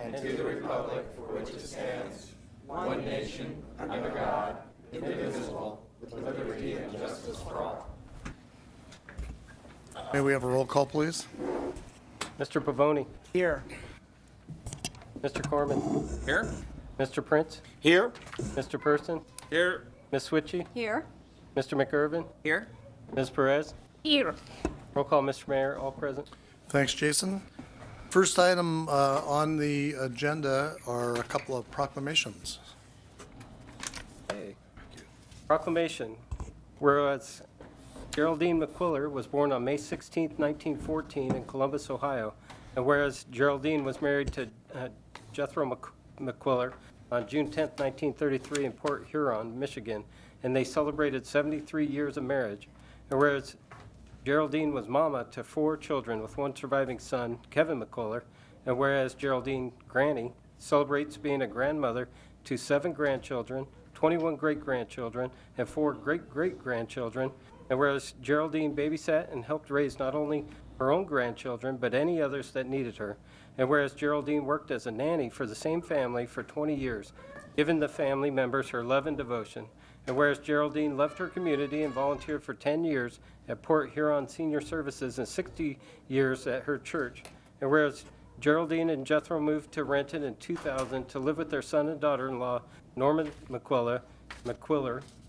and to the republic for which it stands, one nation, under God, indivisible, with liberty and justice for all. May we have a roll call, please? Mr. Pavoni. Here. Mr. Corman. Here. Mr. Prince. Here. Mr. Person. Here. Ms. Switchy. Here. Mr. McIrvin. Here. Ms. Perez. Here. Roll call, Mr. Mayor, all present. Thanks, Jason. First item on the agenda are a couple of proclamations. Hey. Proclamation. Whereas Geraldine McQuiller was born on May 16, 1914 in Columbus, Ohio, and whereas Geraldine was married to Jethro McQuiller on June 10, 1933 in Port Huron, Michigan, and they celebrated 73 years of marriage, and whereas Geraldine was mama to 4 children with one surviving son, Kevin McQuiller, and whereas Geraldine Granny celebrates being a grandmother to 7 grandchildren, 21 great-grandchildren, and 4 great-great-grandchildren, and whereas Geraldine babysat and helped raise not only her own grandchildren, but any others that needed her, and whereas Geraldine worked as a nanny for the same family for 20 years, giving the family members her love and devotion, and whereas Geraldine loved her community and volunteered for 10 years at Port Huron Senior Services and 60 years at her church, and whereas Geraldine and Jethro moved to Renton in 2000 to live with their son and daughter-in-law, Norman McQuiller,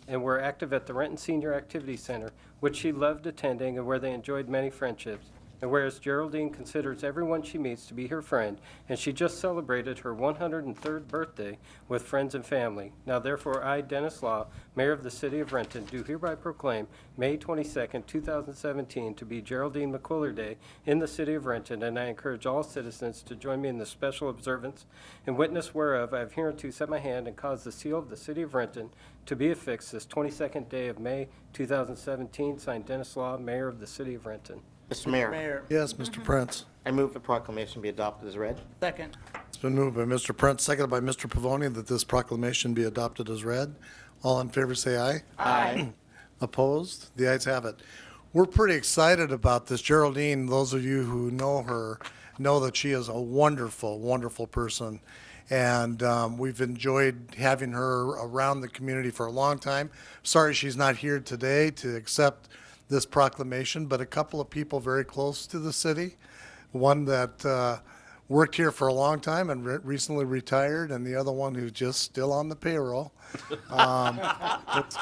and were active at the Renton Senior Activity Center, which she loved attending and where they enjoyed many friendships. And whereas Geraldine considers everyone she meets to be her friend, and she just celebrated her 103rd birthday with friends and family. Now therefore I, Dennis Law, Mayor of the City of Renton, do hereby proclaim May 22nd, 2017 to be Geraldine McQuiller Day in the City of Renton, and I encourage all citizens to join me in the special observance, in witness whereof I have hereunto set my hand and caused the seal of the City of Renton to be affixed this 22nd day of May 2017, signed Dennis Law, Mayor of the City of Renton. Mr. Mayor, Yes, Mr. Prince. I move the proclamation be adopted as read. Second. It's been moved by Mr. Prince, seconded by Mr. Pavoni, that this proclamation be adopted as read. All in favor say aye. Aye. Opposed? The ayes have it. We're pretty excited about this. Geraldine, those of you who know her, know that she is a wonderful, wonderful person. And we've enjoyed having her around the community for a long time. Sorry she's not here today to accept this proclamation, but a couple of people very close to the city, one that worked here for a long time and recently retired, and the other one who's just still on the payroll. It's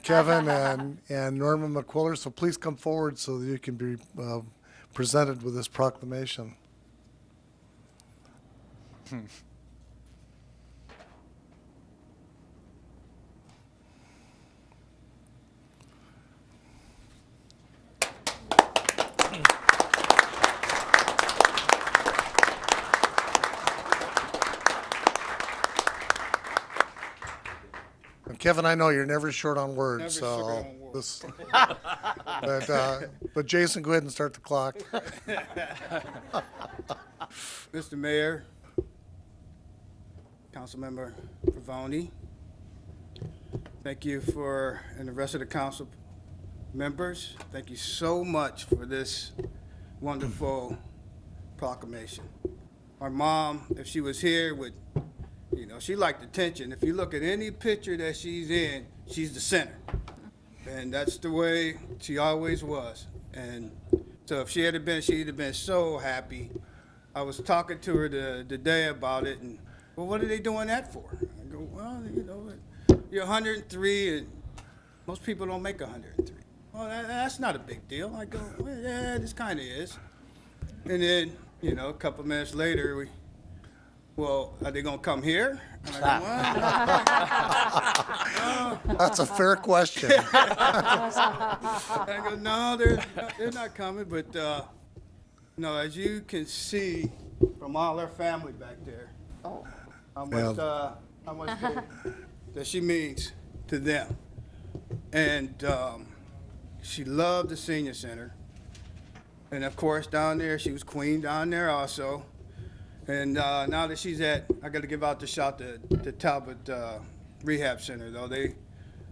Kevin and Norman McQuiller, so please come forward so that you can be presented with this proclamation. And Kevin, I know you're never short on words, but Jason, go ahead and start the clock. Mr. Mayor, Councilmember Pavoni, thank you and the rest of the council members, thank you so much for this wonderful proclamation. Our mom, if she was here, would, she liked attention. If you look at any picture that she's in, she's the center. And that's the way she always was. And so if she had been, she'd have been so happy. I was talking to her the day about it, and, well, what are they doing that for? I go, well, you're 103, and most people don't make 103. Well, that's not a big deal. I go, well, yeah, this kind of is. And then, a couple minutes later, well, are they going to come here? And I go, well, That's a fair question. I go, no, they're not coming. But, as you can see from all her family back there, how much that she means to them. And she loved the senior center. And, of course, down there, she was queen down there also. And now that she's I got to give out the shout to Talbot Rehab Center, though. They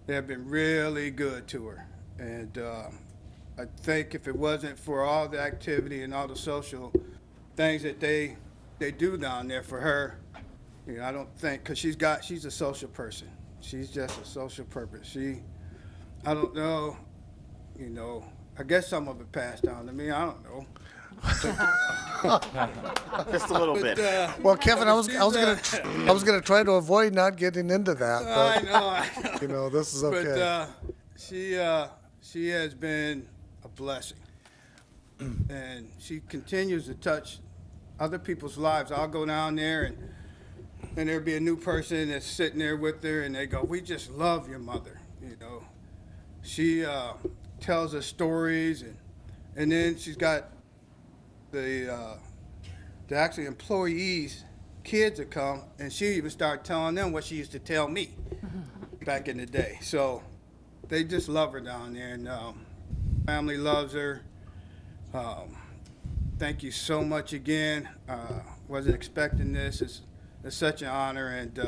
have been really good to her. And I think if it wasn't for all the activity and all the social things that they they do down there for her. You know, I don't think, because she's a social person. She's just a social purpose. I don't know, you know, I guess some of it passed down to me, I don't know. Just a little bit. Well, Kevin, I was gonna try to avoid not getting into that, I but, know. you know, this is okay. But she has been a blessing. And she continues to touch other people's lives. I'll go down there and there'll be a new person that's sitting there with her and they go, "We just love your mother," you know. She tells us stories and then she's got the actually employees, kids that come, and she even started telling them what she used to tell me back in the day. So they just love her down there, and family loves her. Thank you so much again. Wasn't expecting this. It's such an honor, and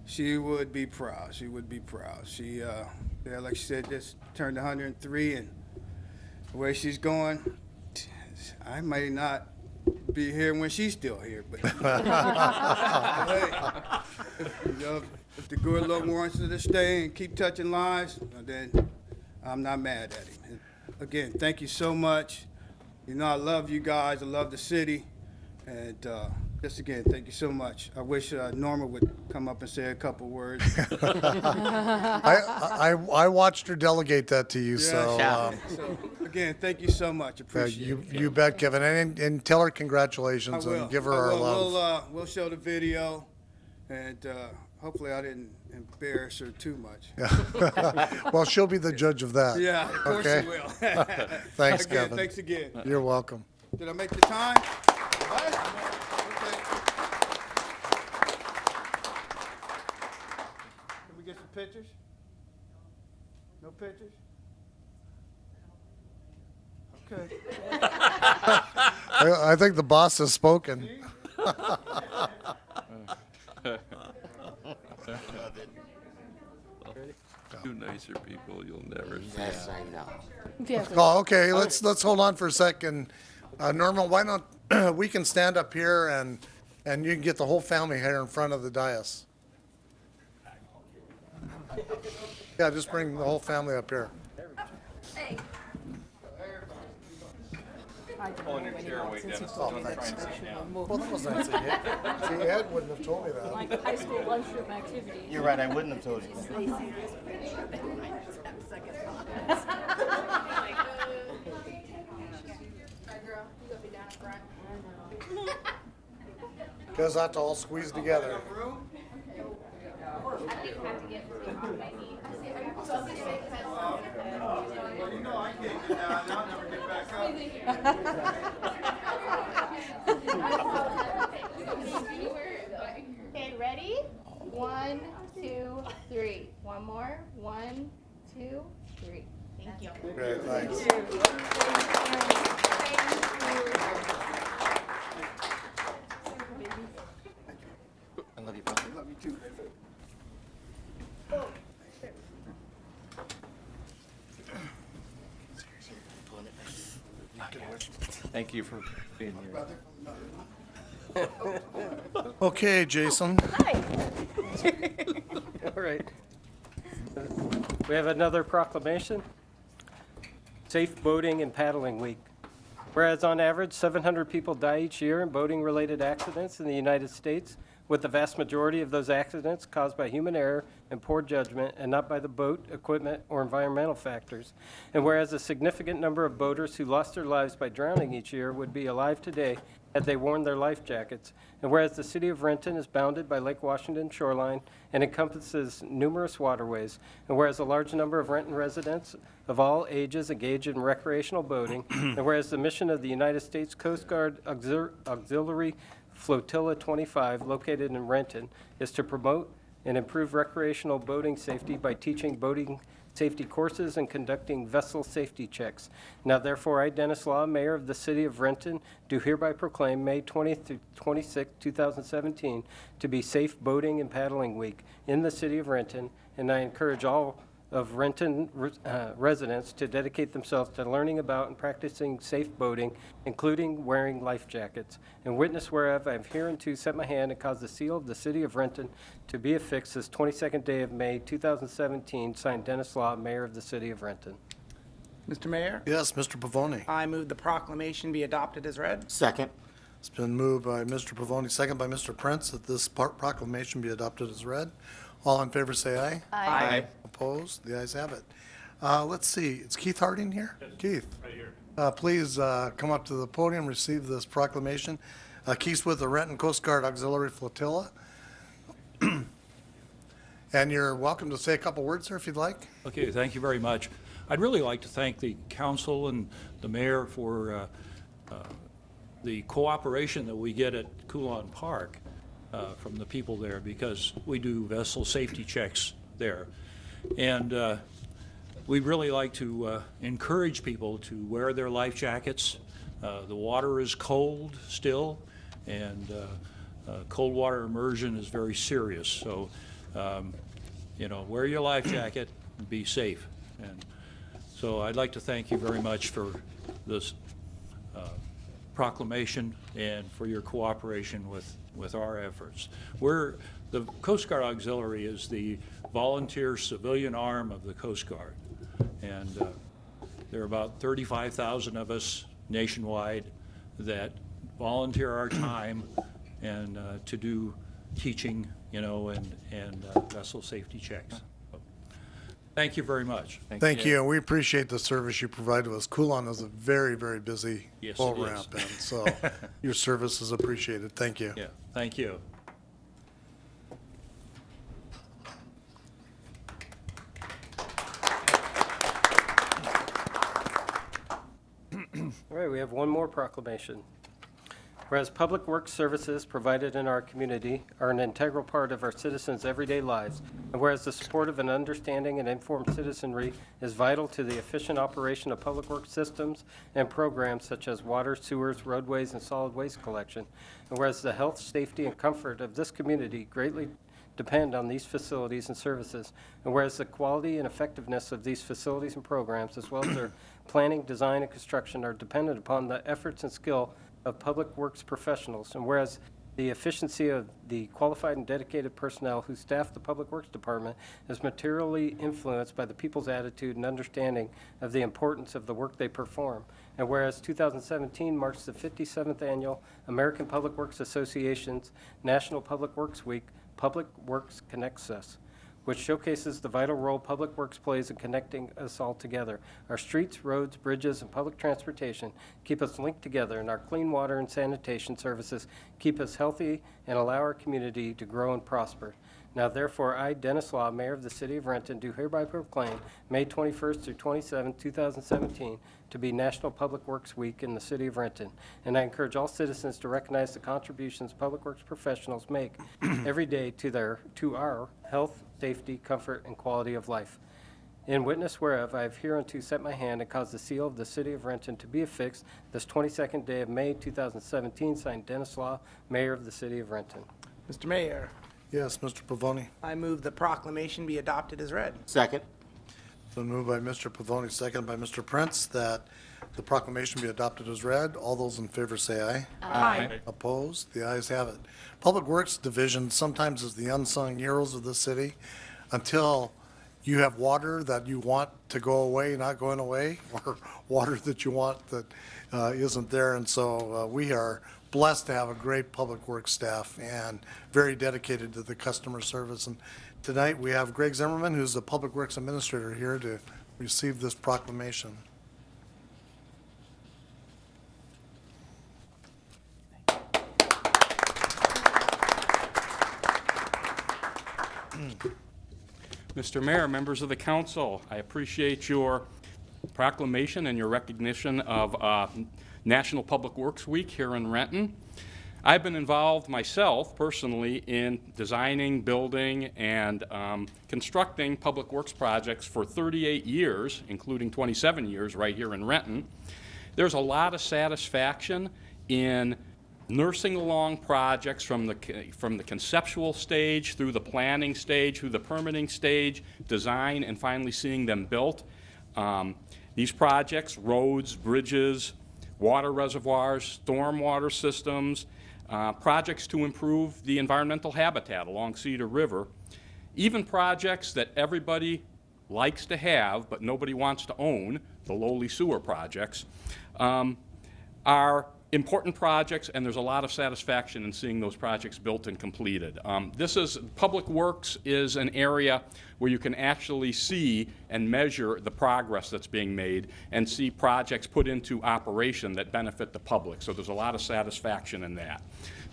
she would be proud. She would be proud. She, yeah, like she said, just turned 103, and the way she's going, I may not be here when she's still here, but hey, you know, if the good Lord wants her to stay and keep touching lives, then I'm not mad at him. And again, thank you so much. You know, I love you guys. I love the city, and just again, thank you so much. I wish Norma would come up and say a couple words. I watched her delegate that to you, so, So again, thank you so much. Appreciate it. you bet, Kevin, and tell her congratulations I will. and give her I our will. love. We'll show the video, and hopefully I didn't embarrass her too much. Well, she'll be the judge of that. Yeah, of course Okay. she will. Thanks, Again, Kevin. Thanks again. You're welcome. Did I make the time? Okay. Can we get some pictures? No pictures? Okay. I think the boss has spoken. Two nicer people you'll never see. Yes, I know. Oh, okay, let's hold on for a second. Norma, why don't, we can stand up here and you can get the whole family here in front of the dais. Yeah, just bring the whole family up here. Pulling your chair away, Dennis. Don't try and sit down. Well, that was nice of you. See, Ed wouldn't have told me that. Like high school lunchroom activities. You're right, I wouldn't have told you. Guys have to all squeeze together. You know I can't get down. I'll never get back up. Okay, ready? 1, 2, 3. One more. 1, 2, 3. Thank you. Great, thanks. I love you, brother. Love you too, baby. Thank you for being here. Okay, Jason. All right. We have another proclamation. Safe Boating and Paddling Week. Whereas on average, 700 people die each year in boating-related accidents in the United States, with the vast majority of those accidents caused by human error and poor judgment and not by the boat, equipment, or environmental factors. And whereas a significant number of boaters who lost their lives by drowning each year would be alive today had they worn their life jackets. And whereas the city of Renton is bounded by Lake Washington shoreline and encompasses numerous waterways, and whereas a large number of Renton residents of all ages engage in recreational boating, and whereas the mission of the United States Coast Guard Auxiliary Flotilla 25, located in Renton, is to promote and improve recreational boating safety by teaching boating safety courses and conducting vessel safety checks. Now therefore, I, Dennis Law, Mayor of the City of Renton, do hereby proclaim May 20th through 26th, 2017, to be Safe Boating and Paddling Week in the City of Renton, and I encourage all of Renton residents to dedicate themselves to learning about and practicing safe boating, including wearing life jackets. And witness whereof I have hereunto set my hand and caused the seal of the city of Renton to be affixed this 22nd day of May, 2017, signed Dennis Law, Mayor of the city of Renton. Mr. Mayor, Yes, Mr. Pavoni. I move the proclamation be adopted as read. Second. It's been moved by Mr. Pavoni, second by Mr. Prince, that this proclamation be adopted as read. All in favor, say aye. Aye. Opposed? The ayes have it. Let's see, is Keith Harding here? Keith? Right here. Please come up to the podium, receive this proclamation. Keith's with the Renton Coast Guard Auxiliary Flotilla. And you're welcome to say a couple words, sir, if you'd like. Okay, thank you very much. I'd really like to thank the council and the mayor for the cooperation that we get at Coulon Park from the people there, because we do vessel safety checks there. And we'd really like to encourage people to wear their life jackets. The water is cold still, and cold water immersion is very serious. So, wear your life jacket and be safe. And so I'd like to thank you very much for this proclamation and for your cooperation with our efforts. The Coast Guard Auxiliary is the volunteer civilian arm of the Coast Guard. And there are about 35,000 of us nationwide that volunteer our time and to do teaching, and vessel safety checks. So, thank you very much. Thank you, and we appreciate the service you provide to us. Coulon is a very, very busy Yes, boat it is. ramp, and so your service is appreciated. Thank you. Yeah, thank you. All right, we have one more proclamation. Whereas public works services provided in our community are an integral part of our citizens' everyday lives, and whereas the support of an understanding and informed citizenry is vital to the efficient operation of public works systems and programs such as water, sewers, roadways, and solid waste collection, and whereas the health, safety, and comfort of this community greatly depend on these facilities and services, and whereas the quality and effectiveness of these facilities and programs, as well as their planning, design, and construction, are dependent upon the efforts and skill of public works professionals, and whereas the efficiency of the qualified and dedicated personnel who staff the Public Works Department is materially influenced by the people's attitude and understanding of the importance of the work they perform, and whereas 2017 marks the 57th annual American Public Works Association's National Public Works Week, Public Works Connects Us, which showcases the vital role public works plays in connecting us all together. Our streets, roads, bridges, and public transportation keep us linked together, and our clean water and sanitation services keep us healthy and allow our community to grow and prosper. Now therefore, I, Dennis Law, Mayor of the City of Renton, do hereby proclaim May 21st through 27th, 2017, to be National Public Works Week in the City of Renton. And I encourage all citizens to recognize the contributions public works professionals make every day to our health, safety, comfort, and quality of life. In witness whereof, I have hereunto set my hand and caused the seal of the City of Renton to be affixed this 22nd day of May, 2017, signed Dennis Law, Mayor of the City of Renton. Mr. Mayor, Yes, Mr. Pavoni. I move the proclamation be adopted as read. Second. Been moved by Mr. Pavoni, second by Mr. Prince, that the proclamation be adopted as read. All those in favor say aye. Aye. Opposed? The ayes have it. Public Works Division sometimes is the unsung heroes of the city until you have water that you want to go away, not going away, or water that you want that isn't there. And so we are blessed to have a great Public Works staff and very dedicated to the customer service. And tonight we have Greg Zimmerman, who's the Public Works Administrator, here to receive this proclamation. Mr. Mayor, members of the council, I appreciate your proclamation and your recognition of National Public Works Week here in Renton. I've been involved myself personally in designing, building, and constructing public works projects for 38 years, including 27 years right here in Renton. There's a lot of satisfaction in nursing along projects from the conceptual stage through the planning stage, through the permitting stage, design, and finally seeing them built. These projects, roads, bridges, water reservoirs, stormwater systems, projects to improve the environmental habitat along Cedar River, even projects that everybody likes to have but nobody wants to own, the lowly sewer projects, are important projects, and there's a lot of satisfaction in seeing those projects built and completed. Public Works is an area where you can actually see and measure the progress that's being made and see projects put into operation that benefit the public. So there's a lot of satisfaction in that.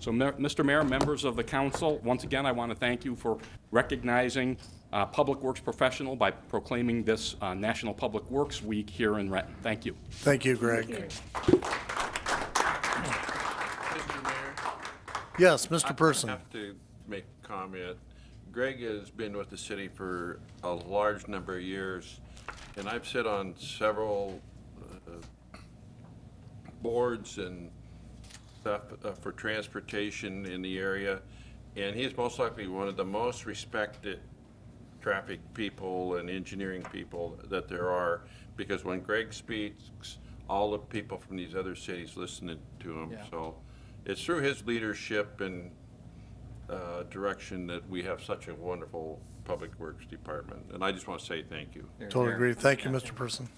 So, Mr. Mayor, members of the council, once again, I want to thank you for recognizing Public Works professional by proclaiming this National Public Works Week here in Renton. Thank you. Thank you, Greg. Mr. Mayor, Yes, Mr. Person. I have to make a comment. Greg has been with the city for a large number of years, and I've sat on several boards and stuff for transportation in the area, and he's most likely one of the most respected traffic people and engineering people that there are, because when Greg speaks, all the people from these other cities listening to him. Yeah. So it's through his leadership and direction that we have such a wonderful Public Works Department. And I just want to say thank you. Totally agree. Thank you, Mr. Person.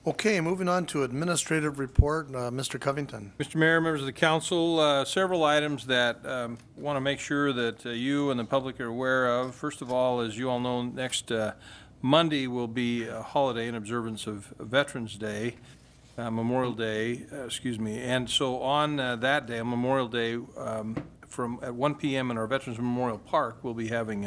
Okay, moving on to administrative report, Mr. Covington. Mr. Mayor, members of the council, several items that want to make sure that you and the public are aware of. First of all, as you all know, next Monday will be a holiday in observance of Veterans Day, Memorial Day, And so on that day, on Memorial Day, from at 1 p.m. in our Veterans Memorial Park, we'll be having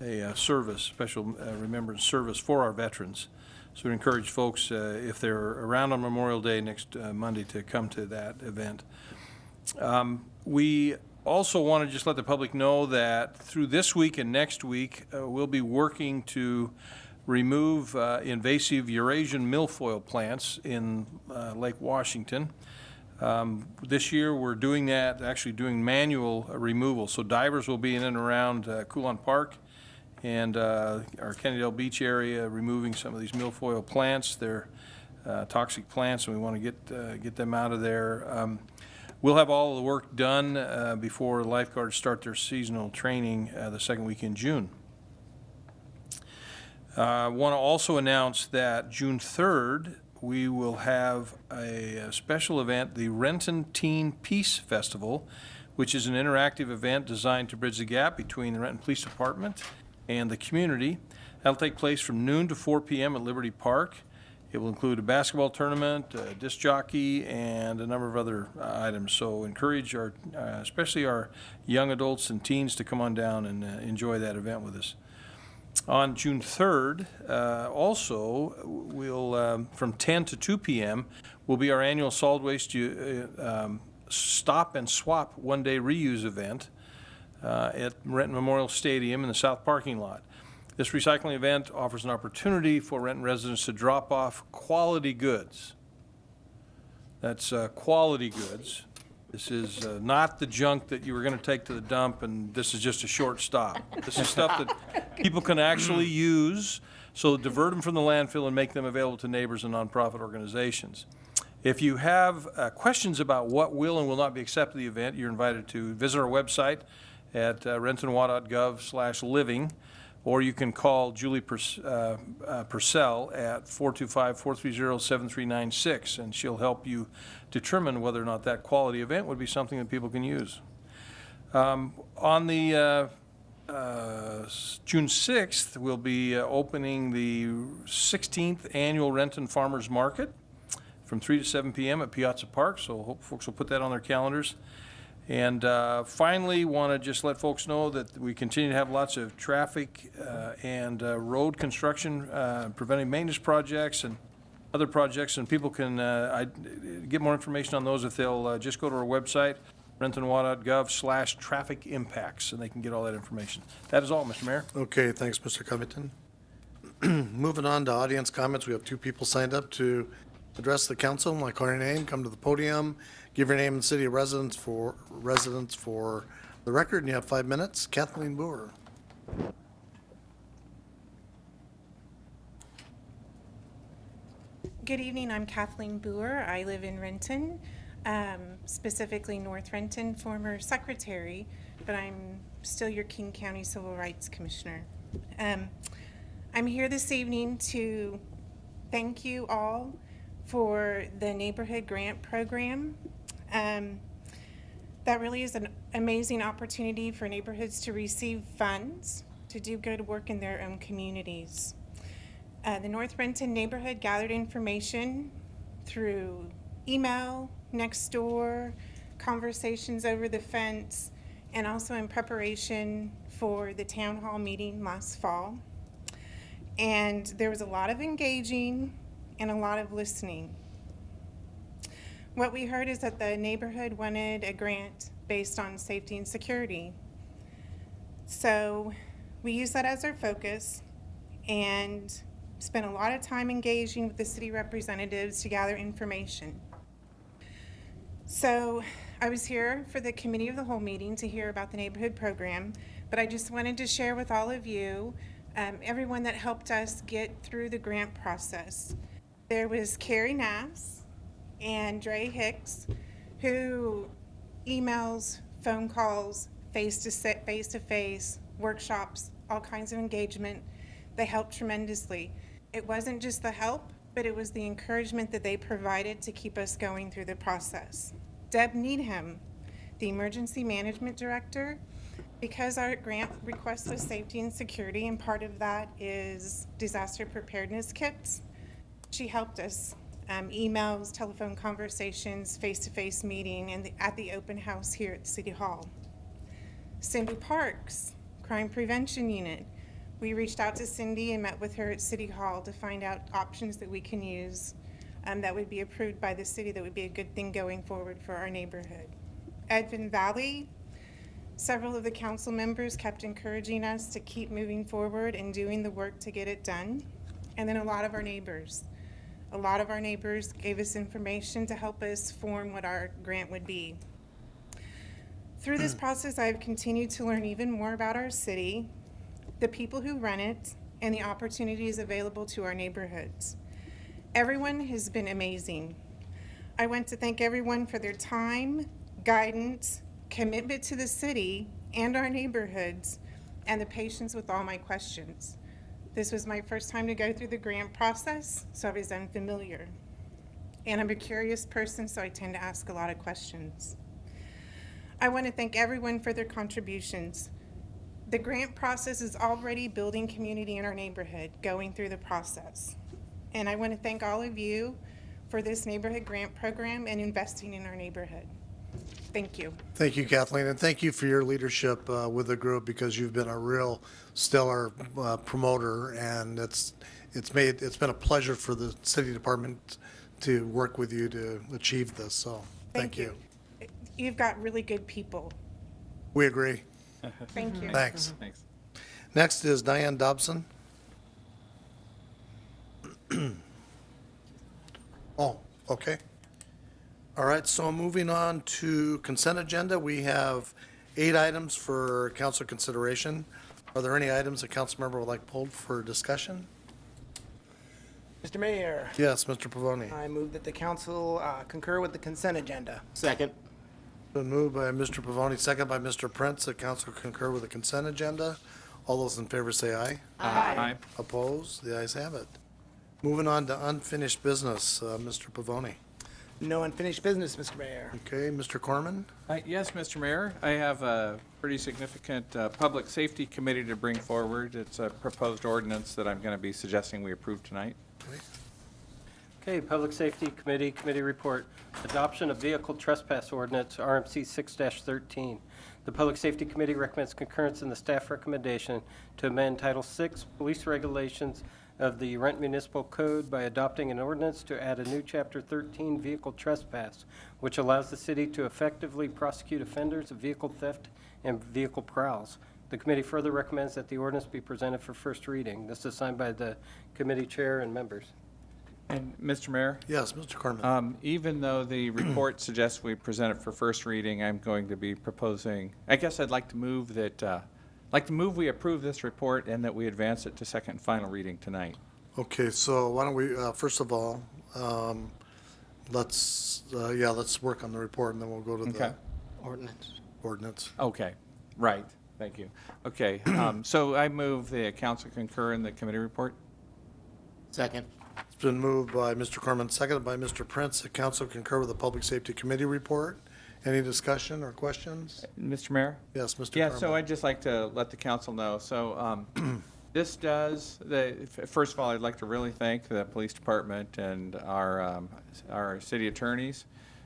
a service, special remembrance service for our veterans. So we encourage folks, if they're around on Memorial Day next Monday, to come to that event. We also want to just let the public know that through this week and next week, we'll be working to remove invasive Eurasian milfoil plants in Lake Washington. This year, we're doing that, actually doing manual removal. So divers will be in and around Coulon Park and our Kennedale Beach area, removing some of these milfoil plants. They're toxic plants, and we want to get them out of there. We'll have all of the work done before lifeguards start their seasonal training the second week in June. I want to also announce that June 3rd, we will have a special event, the Renton Teen Peace Festival, which is an interactive event designed to bridge the gap between the Renton Police Department and the community. That'll take place from noon to 4 p.m. at Liberty Park. It will include a basketball tournament, a disc jockey, and a number of other items. So encourage our, especially our young adults and teens, to come on down and enjoy that event with us. On June 3rd, also, we'll, from 10 to 2 p.m., will be our annual solid waste stop and swap one-day reuse event at Renton Memorial Stadium in the south parking lot. This recycling event offers an opportunity for Renton residents to drop off quality goods. That's quality goods. This is not the junk that you were going to take to the dump, and this is just a short stop. This is stuff that people can actually use, so divert them from the landfill and make them available to neighbors and nonprofit organizations. If you have questions about what will and will not be accepted at the event, you're invited to visit our website at rentonwa.gov/living, or you can call Julie Purcell at 425-430-7396, and she'll help you determine whether or not that quality event would be something that people can use. On the June 6th, we'll be opening the 16th Annual Renton Farmers Market from 3 to 7 p.m. at Piazza Park, so hope folks will put that on their calendars. And finally, want to just let folks know that we continue to have lots of traffic and road construction, preventive maintenance projects and other projects, and people can get more information on those if they'll just go to our website, rentonwa.gov/traffic impacts, and they can get all that information. That is all, Mr. Mayor. Okay, thanks, Mr. Covington. Moving on to audience comments, we have two people signed up to address the council. I call your name, come to the podium, Give your name and city of residence for the record, and you have 5 minutes. Kathleen Boer. Good evening, I'm Kathleen Boer. I live in Renton, specifically North Renton, former secretary, but I'm still your King County Civil Rights Commissioner. I'm here this evening to thank you all for the Neighborhood Grant Program. That really is an amazing opportunity for neighborhoods to receive funds to do good work in their own communities. The North Renton neighborhood gathered information through email, next door, conversations over the fence, and also in preparation for the town hall meeting last fall. And there was a lot of engaging and a lot of listening. What we heard is that the neighborhood wanted a grant based on safety and security. So we used that as our focus and spent a lot of time engaging with the city representatives to gather information. So I was here for the committee of the whole meeting to hear about the neighborhood program, but I just wanted to share with all of you, everyone that helped us get through the grant process. There was Carrie Nass and Dre Hicks, who emails, phone calls, face-to-face, workshops, all kinds of engagement. They helped tremendously. It wasn't just the help, but it was the encouragement that they provided to keep us going through the process. Deb Needham, the Emergency Management Director, because our grant request was safety and security, and part of that is disaster preparedness kits, she helped us. Emails, telephone conversations, face-to-face meeting, and at the open house here at City Hall. Cindy Parks, Crime Prevention Unit. We reached out to Cindy and met with her at City Hall to find out options that we can use that would be approved by the city, that would be a good thing going forward for our neighborhood. Edmond Valley, several of the council members kept encouraging us to keep moving forward and doing the work to get it done. And then a lot of our neighbors gave us information to help us form what our grant would be. Through this process, I've continued to learn even more about our city, the people who run it, and the opportunities available to our neighborhoods. Everyone has been amazing. I want to thank everyone for their time, guidance, commitment to the city and our neighborhoods, and the patience with all my questions. This was my first time to go through the grant process, so I was unfamiliar. And I'm a curious person, so I tend to ask a lot of questions. I want to thank everyone for their contributions. The grant process is already building community in our neighborhood, going through the process. And I want to thank all of you for this neighborhood grant program and investing in our neighborhood. Thank you. Thank you, Kathleen, and thank you for your leadership with the group, because you've been a real stellar promoter, and it's been a pleasure for the city department to work with you to achieve this. So thank you. You've got really good people. We agree. Thank you. Thanks. Thanks. Next is Diane Dobson. Oh, okay. All right, so moving on to consent agenda, we have 8 items for council consideration. Are there any items a council member would like pulled for discussion? Mr. Mayor, Yes, Mr. Pavoni. I move that the council concur with the consent agenda. Second. Been moved by Mr. Pavoni, second by Mr. Prince, that council concur with the consent agenda. All those in favor say aye. Aye. Opposed? The ayes have it. Moving on to unfinished business, Mr. Pavoni. No unfinished business, Mr. Mayor. Okay, Mr. Corman? Yes, Mr. Mayor, I have a pretty significant public safety committee to bring forward. It's a proposed ordinance that I'm going to be suggesting we approve tonight. Okay, Public Safety Committee, committee report. Adoption of Vehicle Trespass Ordinance, RMC 6-13. The Public Safety Committee recommends concurrence in the staff recommendation to amend Title VI Police Regulations of the Renton Municipal Code by adopting an ordinance to add a new Chapter 13 Vehicle Trespass, which allows the city to effectively prosecute offenders of vehicle theft and vehicle prowls. The committee further recommends that the ordinance be presented for first reading. This is signed by the committee chair and members. And Mr. Mayor? Yes, Mr. Corman. Even though the report suggests we present it for first reading, I'm going to be proposing, I guess I'd like to move that, we approve this report and that we advance it to second and final reading tonight. Okay, so why don't we, first of all, let's work on the report and then we'll go to Okay. the ordinance. Okay, right, thank you. Okay, so I move the council concur in the committee report. Second. It's been moved by Mr. Corman, seconded by Mr. Prince. The council concur with the Public Safety Committee report. Any discussion or questions? Mr. Mayor? Yes, Mr. Yeah, Corman. so I'd just like to let the council know. So this does, first of all, I'd like to really thank the police department and our city attorneys.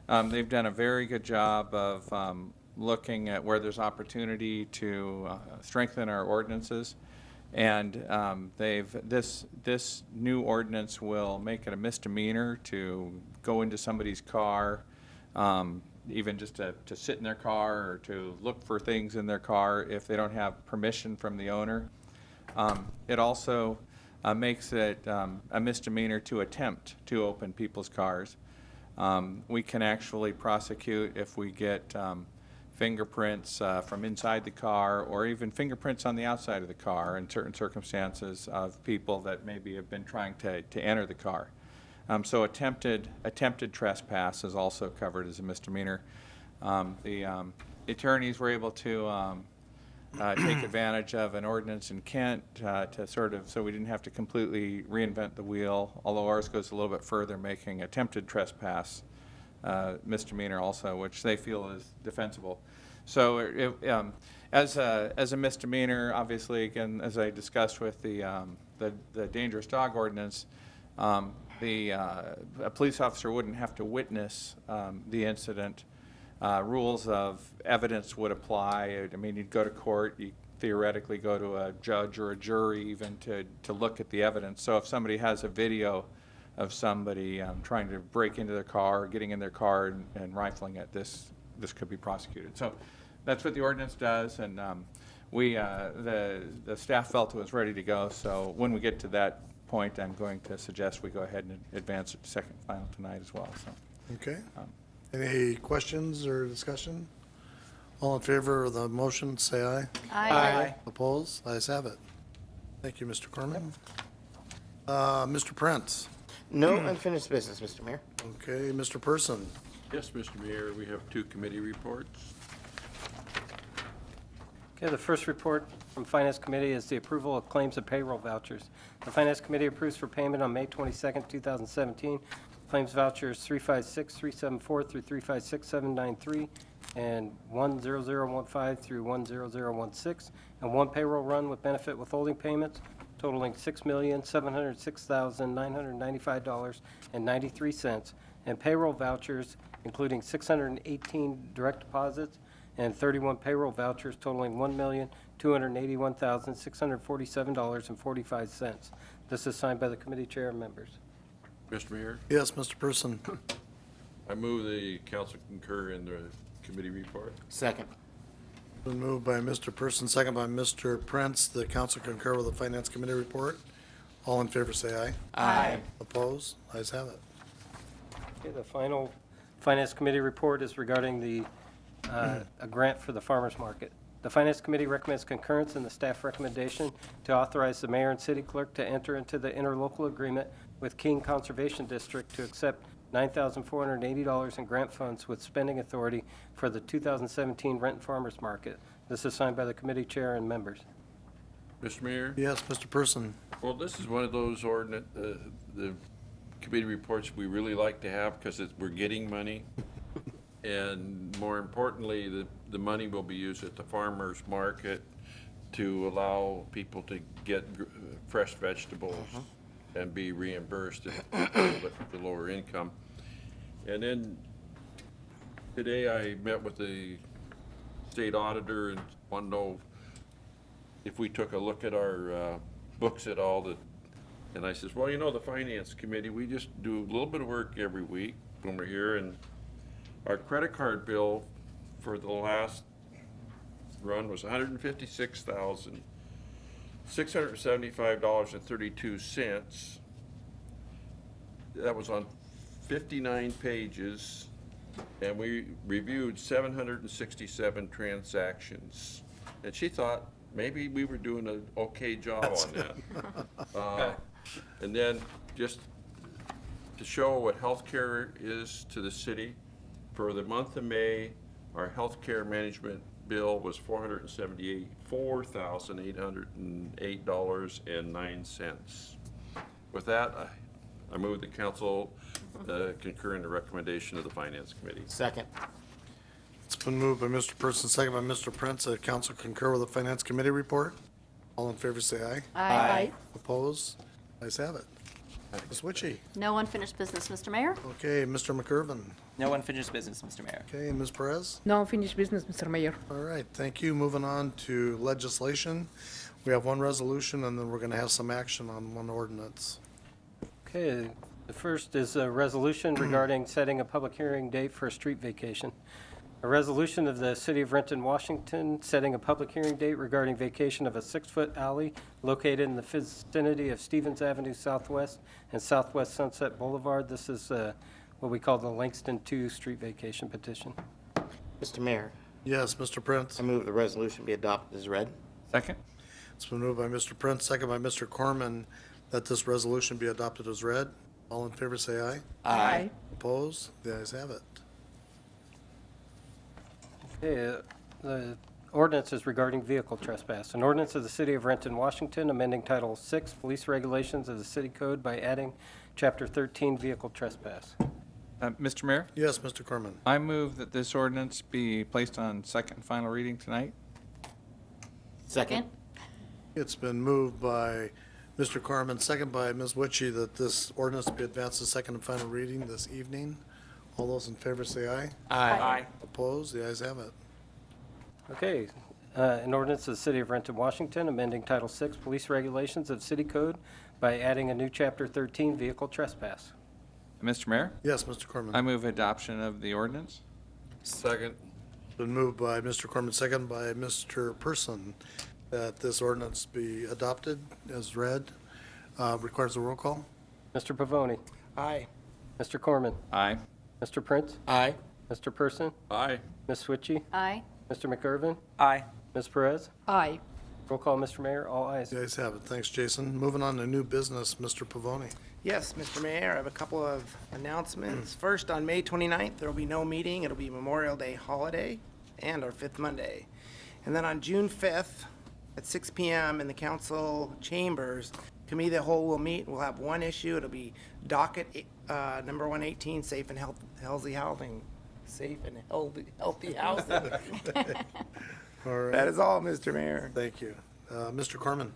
They've done a very good job of looking at where there's opportunity to strengthen our ordinances. And this new ordinance will make it a misdemeanor to go into somebody's car, even just to sit in their car or to look for things in their car if they don't have permission from the owner. It also makes it a misdemeanor to attempt to open people's cars. We can actually prosecute if we get fingerprints from inside the car or even fingerprints on the outside of the car in certain circumstances of people that maybe have been trying to enter the car. So attempted trespass is also covered as a misdemeanor. The attorneys were able to take advantage of an ordinance in Kent to sort of, so we didn't have to completely reinvent the wheel, although ours goes a little bit further, making attempted trespass misdemeanor also, which they feel is defensible. So as a misdemeanor, obviously, again, as I discussed with the dangerous dog ordinance, a police officer wouldn't have to witness the incident. Rules of evidence would apply. I mean, you'd go to court, you theoretically go to a judge or a jury even to look at the evidence. So if somebody has a video of somebody trying to break into their car, or getting in their car and rifling it, this could be prosecuted. So that's what the ordinance does, and the staff felt it was ready to go. So when we get to that point, I'm going to suggest we go ahead and advance it to second and final tonight as well. So. Okay. Any questions or discussion? All in favor of the motion, say aye. Aye. Opposed? Ayes have it. Thank you, Mr. Corman. Mr. Prince. No unfinished business, Mr. Mayor. Okay, Mr. Person. Yes, Mr. Mayor, we have 2 committee reports. Okay, the first report from Finance Committee is the approval of claims and payroll vouchers. The Finance Committee approves for payment on May 22nd, 2017, claims vouchers 356-374 through 356-793 and 10015 through 10016, and 1 payroll run with benefit withholding payments totaling $6,706,995.93, and payroll vouchers including 618 direct deposits and 31 payroll vouchers totaling $1,281,647.45. This is signed by the committee chair and members. Mr. Mayor, Yes, Mr. Person. I move the council concur in the committee report. Second. Been moved by Mr. Person, second by Mr. Prince. The council concur with the Finance Committee report. All in favor, say aye. Aye. Opposed? Ayes have it. Okay, the final Finance Committee report is regarding the, a grant for the farmer's market. The Finance Committee recommends concurrence in the staff recommendation to authorize the mayor and city clerk to enter into the interlocal agreement with King Conservation District to accept $9,480 in grant funds with spending authority for the 2017 Renton Farmers Market. This is signed by the committee chair and members. Mr. Mayor? Yes, Mr. Person. Well, this is one of those the committee reports we really like to have because we're getting money. And more importantly, the money will be used at the farmer's market to allow people to get fresh vegetables and be reimbursed at the lower income. And then today I met with the state auditor and wanted to know if we took a look at our books at all. And I says, well, you know, the finance committee, we just do a little bit of work every week when we're here, and our credit card bill for the last run was $156,675.32. that was on 59 pages, and we reviewed 767 transactions. And she thought maybe we were doing an okay job on that. And then just to show what healthcare is to the city, for the month of May, our healthcare management bill was $474,808.09. With that, I move the council concur in the recommendation of the Finance Committee. Second. It's been moved by Mr. Person, second by Mr. Prince, that council concur with the Finance Committee report. All in favor, say aye. Aye. Opposed? Ayes have it. Ms. Witchy. No unfinished business, Mr. Mayor. Okay, Mr. McIrvin. No unfinished business, Mr. Mayor. Okay, Ms. Perez. No unfinished business, Mr. Mayor. All right, thank you. Moving on to legislation. We have one resolution, and then we're going to have some action on one ordinance. Okay, the first is a resolution regarding setting a public hearing date for a street vacation. A resolution of the City of Renton, Washington, setting a public hearing date regarding vacation of a 6-foot alley located in the vicinity of Stevens Avenue Southwest and Southwest Sunset Boulevard. This is what we call the Langston 2 street vacation petition. Mr. Mayor, Yes, Mr. Prince. I move the resolution be adopted as read. Second? It's been moved by Mr. Prince, second by Mr. Corman, that this resolution be adopted as read. All in favor, say aye. Aye. Opposed? The ayes have it. Okay, the ordinance is regarding vehicle trespass. An ordinance of the City of Renton, Washington, amending Title 6, Police Regulations of the City Code by adding Chapter 13, Vehicle Trespass. Mr. Mayor, Yes, Mr. Corman. I move that this ordinance be placed on second and final reading tonight. Second. It's been moved by Mr. Corman, second by Ms. Witchy, that this ordinance be advanced to second and final reading this evening. All those in favor say aye. Aye. Opposed? The ayes have it. Okay, an ordinance of the City of Renton, Washington, amending Title 6, Police Regulations of City Code by adding a new Chapter 13, Vehicle Trespass. Mr. Mayor, Yes, Mr. Corman. I move adoption of the ordinance. Second. Been moved by Mr. Corman, second by Mr. Person, that this ordinance be adopted as read. Requires a roll call. Mr. Pavoni, Aye. Mr. Corman, Aye. Mr. Prince, Aye. Mr. Person, Aye. Ms. Switchy, Aye. Mr. McIrvin, Aye. Ms. Perez. Aye. Roll call, Mr. Mayor, all ayes. The ayes have it. Thanks, Jason. Moving on to new business, Mr. Pavoni. Yes, Mr. Mayor, I have a couple of announcements. First, on May 29th, there will be no meeting. It'll be Memorial Day holiday and our fifth Monday. And then on June 5th, at 6 p.m. in the council chambers, Committee of the Whole will meet. We'll have one issue. It'll be docket number 118, safe and healthy housing. Safe and healthy housing. All right. That is all, Mr. Mayor. Thank you. Mr. Corman.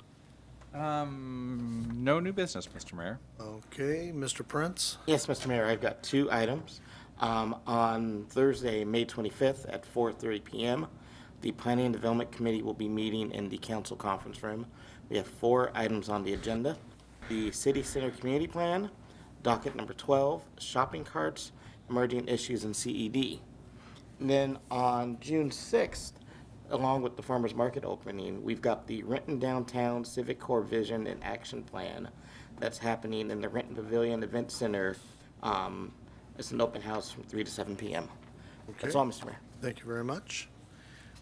No new business, Mr. Mayor. Okay, Mr. Prince. Yes, Mr. Mayor, I've got two items. On Thursday, May 25th at 4:30 p.m., the Planning and Development Committee will be meeting in the council conference room. We have 4 items on the agenda: the City Center Community Plan, docket number 12, shopping carts, emerging issues in CED. And then on June 6th, along with the Farmers Market opening, we've got the Renton Downtown Civic Core Vision and Action Plan that's happening in the Renton Pavilion Event Center. It's an open house from 3 to 7 p.m. That's Okay. all, Mr. Mayor. Thank you very much.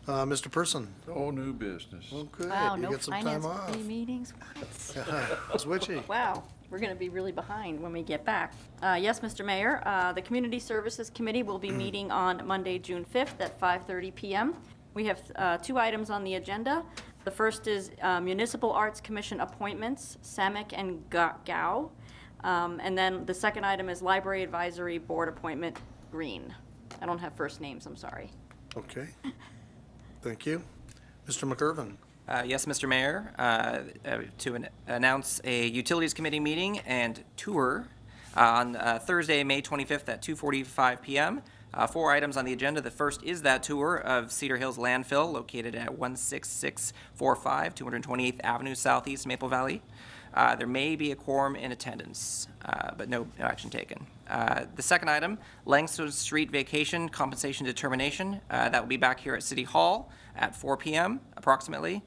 Mr. Person. No new business. Oh, good. Wow, You no get some time finance off. committee meetings? Ms. Witchy. Wow, we're going to be really behind when we get back. Yes, Mr. Mayor, the Community Services Committee will be meeting on Monday, June 5th at 5:30 p.m. We have 2 items on the agenda. The first is Municipal Arts Commission appointments, Samek and Gao. And then the second item is Library Advisory Board appointment, Green. I don't have first names, I'm sorry. Okay. Thank you. Mr. McIrvin. Yes, Mr. Mayor, to announce a Utilities Committee meeting and tour on Thursday, May 25th at 2:45 p.m. 4 items on the agenda. The first is that tour of Cedar Hills Landfill, located at 16645 228th Avenue Southeast, Maple Valley. There may be a quorum in attendance, but no action taken. The second item, Langston Street Vacation Compensation Determination. That will be back here at City Hall at 4 p.m. approximately.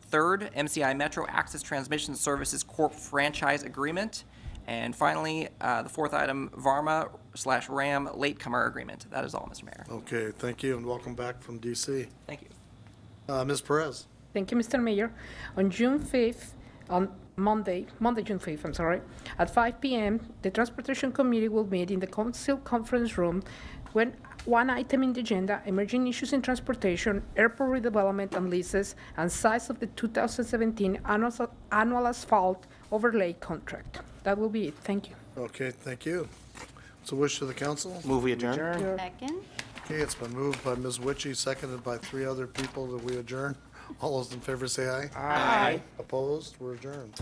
Third, MCI Metro Access Transmission Services Corp. Franchise Agreement. And finally, the fourth item, Varma/RAM latecomer agreement. That is all, Mr. Mayor. Okay, thank you, and welcome back from DC. Thank you. Ms. Perez? Thank you, Mr. Mayor. On June 5th, on Monday, June 5th, I'm sorry, at 5 p.m., the Transportation Committee will meet in the Council Conference Room when one item in the agenda, emerging issues in transportation, airport redevelopment and leases, and size of the 2017 annual asphalt overlay contract. That will be it. Thank you. Okay, thank you. What's the wish of the council? Move we adjourn. Second. Okay, it's been moved by Ms. Witchy, seconded by 3 other people that we adjourn. All those in favor say aye. Aye. Opposed? We're adjourned.